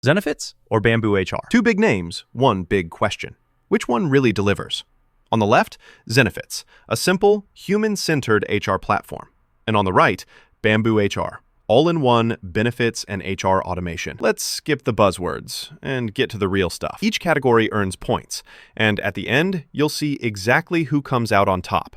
Zenefits or BambooHR? Two big names, one big question. Which one really delivers? On the left, Zenefits, a simple, human-centered HR platform. And on the right, BambooHR, all-in-one benefits and HR automation. Let's skip the buzzwords and get to the real stuff. Each category earns points, and at the end, you'll see exactly who comes out on top.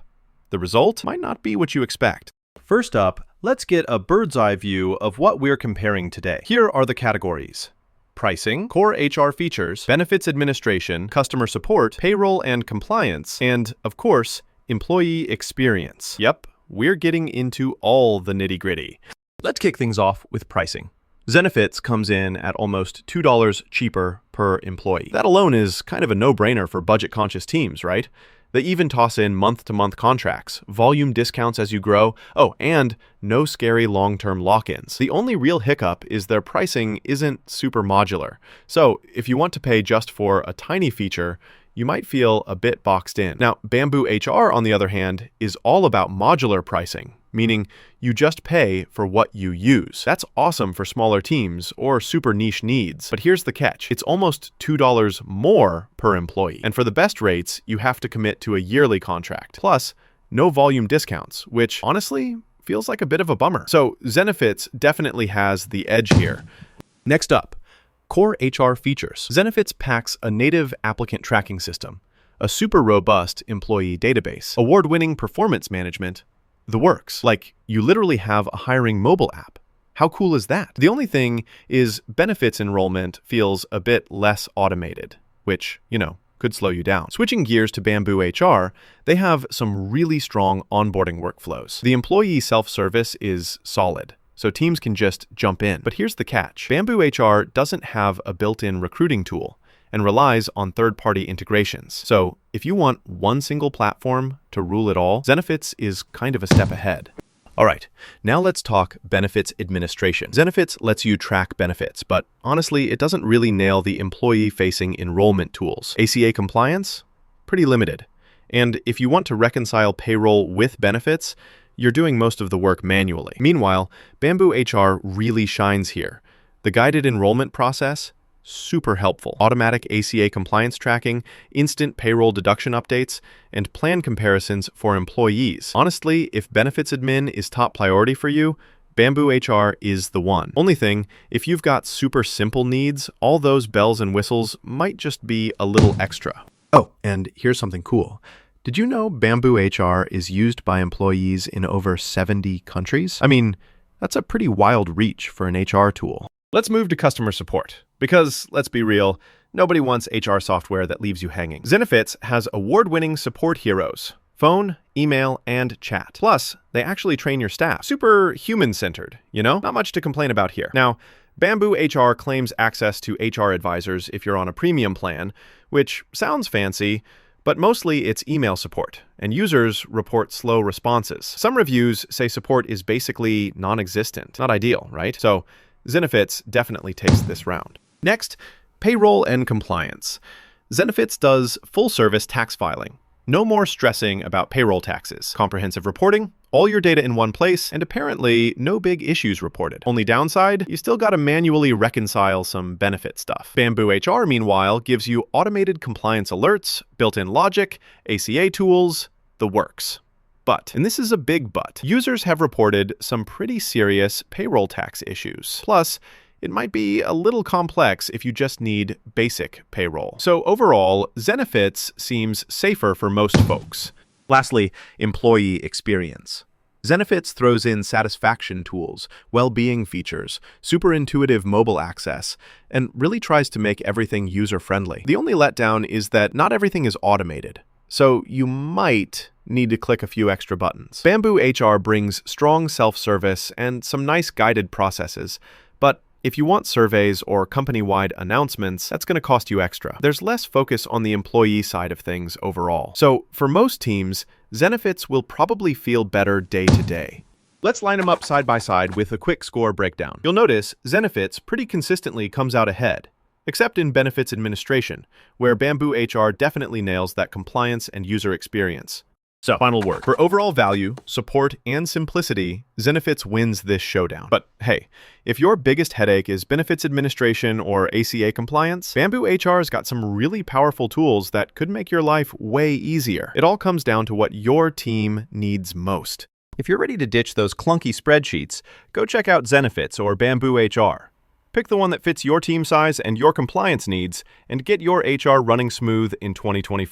The result might not be what you expect. First up, let's get a bird's-eye view of what we're comparing today. Here are the categories: pricing, core HR features, benefits administration, customer support, payroll and compliance, and, of course, employee experience. Yep, we're getting into all the nitty-gritty. Let's kick things off with pricing. Zenefits comes in at almost $2 cheaper per employee. That alone is kind of a no-brainer for budget-conscious teams, right? They even toss in month-to-month contracts, volume discounts as you grow, and no scary long-term lock-ins. The only real hiccup is their pricing isn't super modular. So if you want to pay just for a tiny feature, you might feel a bit boxed in. Now, BambooHR, on the other hand, is all about modular pricing, meaning you just pay for what you use. That's awesome for smaller teams or super niche needs. But here's the catch. It's almost $2 more per employee. And for the best rates, you have to commit to a yearly contract. Plus, no volume discounts, which honestly feels like a bit of a bummer. So Zenefits definitely has the edge here. Next up, core HR features. Zenefits packs a native applicant tracking system, a super robust employee database, award-winning performance management, the works. Like, you literally have a hiring mobile app. How cool is that? The only thing is benefits enrollment feels a bit less automated, which, could slow you down. Switching gears to BambooHR, they have some really strong onboarding workflows. The employee self-service is solid, so teams can just jump in. But here's the catch. BambooHR doesn't have a built-in recruiting tool and relies on third-party integrations. So if you want one single platform to rule it all, Zenefits is kind of a step ahead. All right, now let's talk benefits administration. Zenefits lets you track benefits, but honestly, it doesn't really nail the employee-facing enrollment tools. ACA compliance? Pretty limited. And if you want to reconcile payroll with benefits, you're doing most of the work manually. Meanwhile, BambooHR really shines here. The guided enrollment process, super helpful. Automatic ACA compliance tracking, instant payroll deduction updates, and plan comparisons for employees. Honestly, if benefits admin is top priority for you, BambooHR is the one. Only thing, if you've got super simple needs, all those bells and whistles might just be a little extra. Oh, and here's something cool. Did you know BambooHR is used by employees in over 70 countries? I mean, that's a pretty wild reach for an HR tool. Let's move to customer support, because let's be real, nobody wants HR software that leaves you hanging. Zenefits has award-winning support heroes: phone, email, and chat. Plus, they actually train your staff. Super human-centered, Not much to complain about here. Now, BambooHR claims access to HR advisors if you're on a premium plan, which sounds fancy, but mostly it's email support, and users report slow responses. Some reviews say support is basically non-existent. Not ideal, right? So Zenefits definitely takes this round. Next, payroll and compliance. Zenefits does full-service tax filing. No more stressing about payroll taxes. Comprehensive reporting, all your data in one place, and apparently no big issues reported. Only downside, you still gotta manually reconcile some benefit stuff. BambooHR, meanwhile, gives you automated compliance alerts, built-in logic, ACA tools, the works. But, and this is a big but, users have reported some pretty serious payroll tax issues. Plus, it might be a little complex if you just need basic payroll. So overall, Zenefits seems safer for most folks. Lastly, employee experience. Zenefits throws in satisfaction tools, well-being features, super intuitive mobile access, and really tries to make everything user-friendly. The only letdown is that not everything is automated, so you might need to click a few extra buttons. BambooHR brings strong self-service and some nice guided processes, but if you want surveys or company-wide announcements, that's going to cost you extra. There's less focus on the employee side of things overall. So for most teams, Zenefits will probably feel better day to day. Let's line them up side by side with a quick score breakdown. You'll notice Zenefits pretty consistently comes out ahead, except in benefits administration, where BambooHR definitely nails that compliance and user experience. So, final word. For overall value, support, and simplicity, Zenefits wins this showdown. But hey, if your biggest headache is benefits administration or ACA compliance, BambooHR's got some really powerful tools that could make your life way easier. It all comes down to what your team needs most. If you're ready to ditch those clunky spreadsheets, go check out Zenefits or BambooHR. Pick the one that fits your team size and your compliance needs, and get your HR running smooth in 2025.